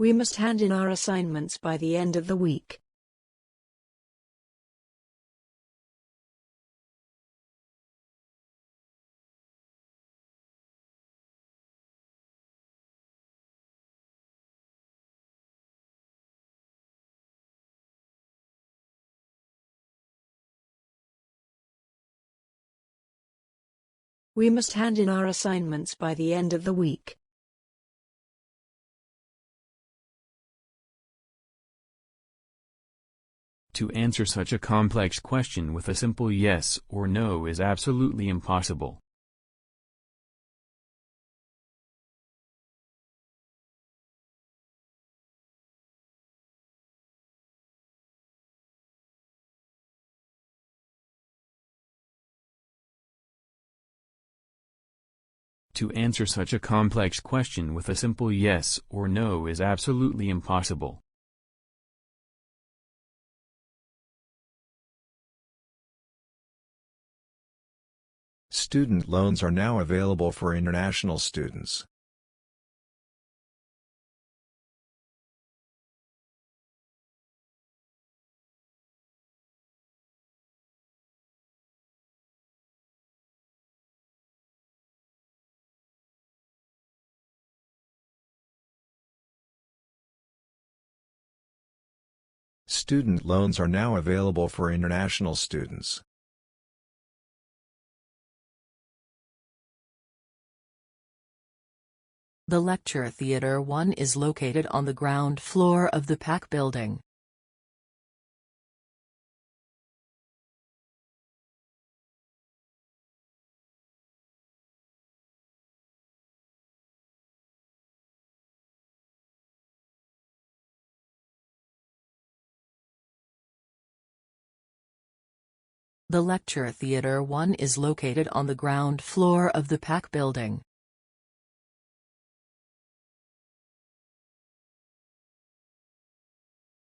We must hand in our assignments by the end of the week. We must hand in our assignments by the end of the week. To answer such a complex question with a simple yes or no is absolutely impossible. To answer such a complex question with a simple yes or no is absolutely impossible. Student loans are now available for international students. Student loans are now available for international students. The Lecture Theatre 1 is located on the ground floor of the PAC building. The Lecture Theatre 1 is located on the ground floor of the PAC building.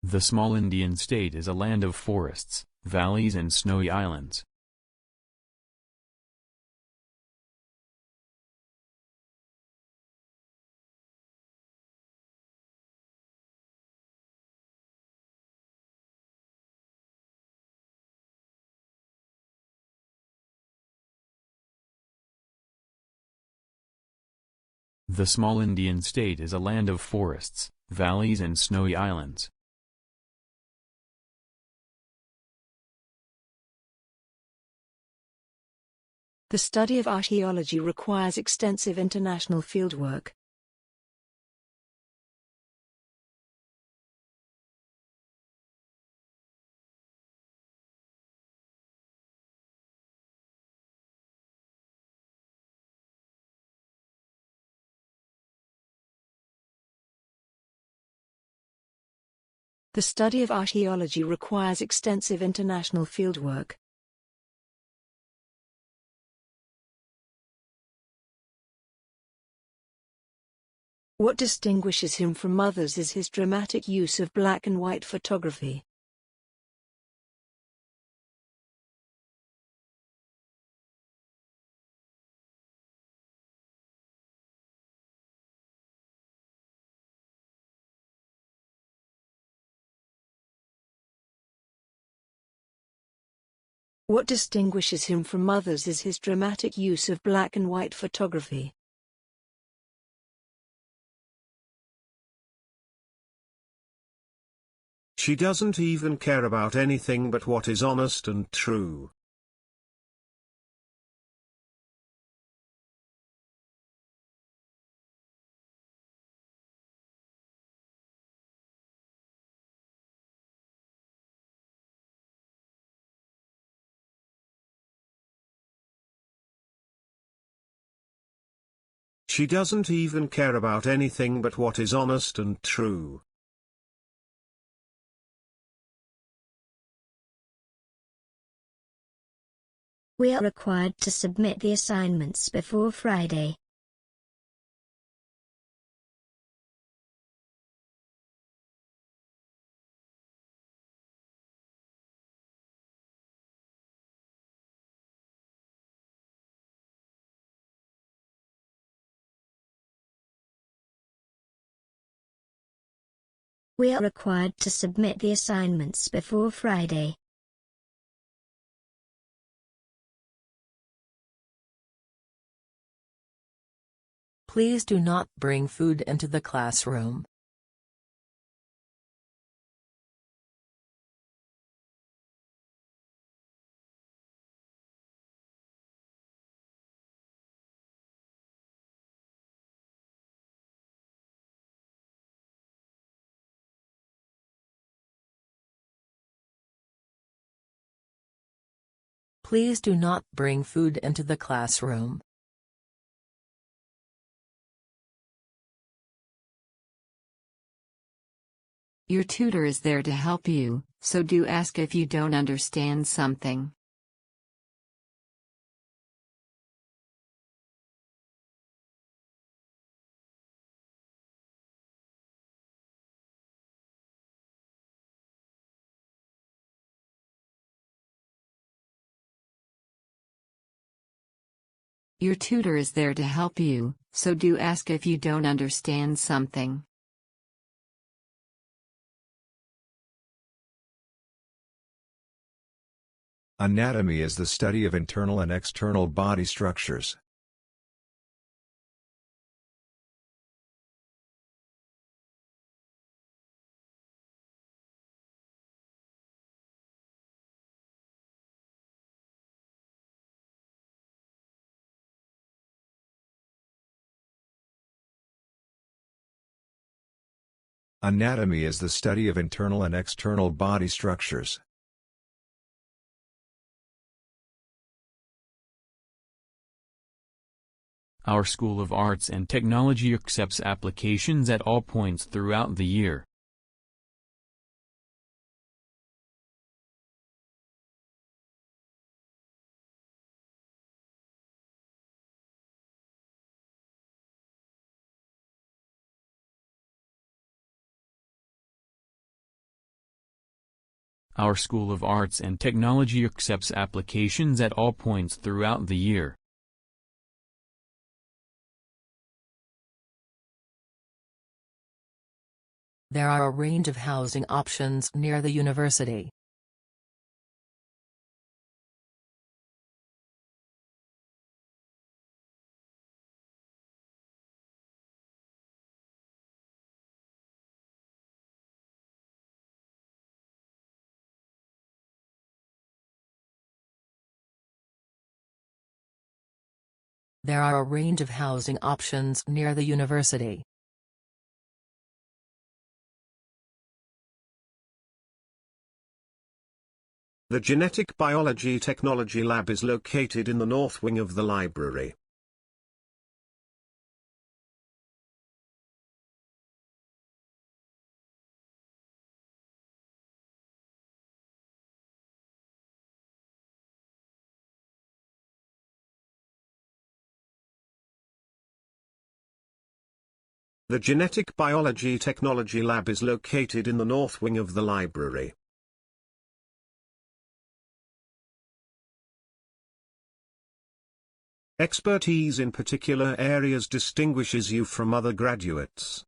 The small Indian state is a land of forests, valleys and snowy islands. The small Indian state is a land of forests, valleys and snowy islands. The study of archaeology requires extensive international fieldwork. The study of archaeology requires extensive international fieldwork. What distinguishes him from others is his dramatic use of black and white photography. What distinguishes him from others is his dramatic use of black and white photography. She doesn't even care about anything but what is honest and true. She doesn't even care about anything but what is honest and true. We are required to submit the assignments before Friday. We are required to submit the assignments before Friday. Please do not bring food into the classroom. Please do not bring food into the classroom. Your tutor is there to help you, so do ask if you don't understand something. Your tutor is there to help you, so do ask if you don't understand something. Anatomy is the study of internal and external body structures. Anatomy is the study of internal and external body structures. Our School of Arts and Technology accepts applications at all points throughout the year. Our School of Arts and Technology accepts applications at all points throughout the year. There are a range of housing options near the university. There are a range of housing options near the university. The Genetic Biology Technology Lab is located in the north wing of the library. The Genetic Biology Technology Lab is located in the north wing of the library. Expertise in particular areas distinguishes you from other graduates.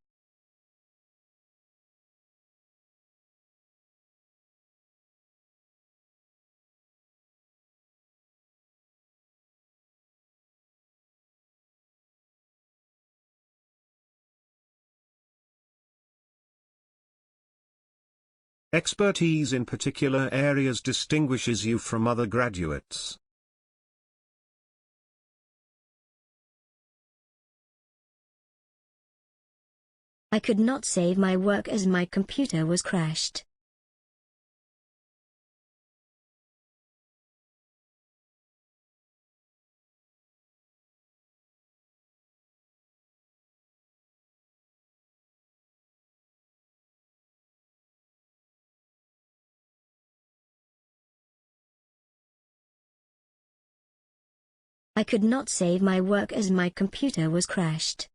Expertise in particular areas distinguishes you from other graduates. I could not save my work as my computer was crashed. I could not save my work as my computer was crashed.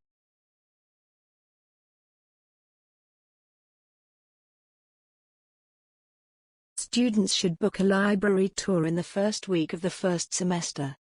Students should book a library tour in the first week of the first semester.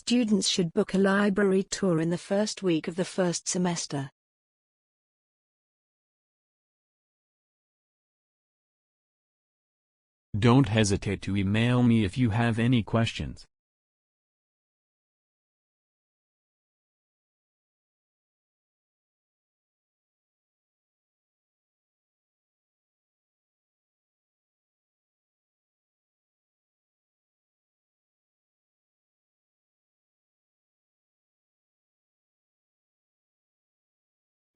Students should book a library tour in the first week of the first semester. Don't hesitate to email me if you have any questions.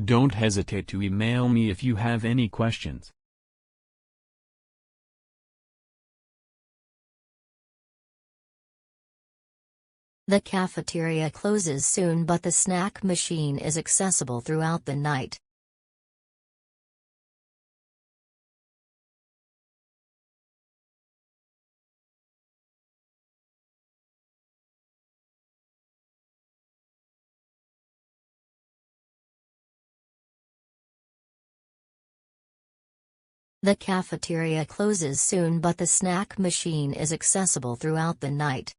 Don't hesitate to email me if you have any questions. The cafeteria closes soon, but the snack machine is accessible throughout the night. The cafeteria closes soon, but the snack machine is accessible throughout the night.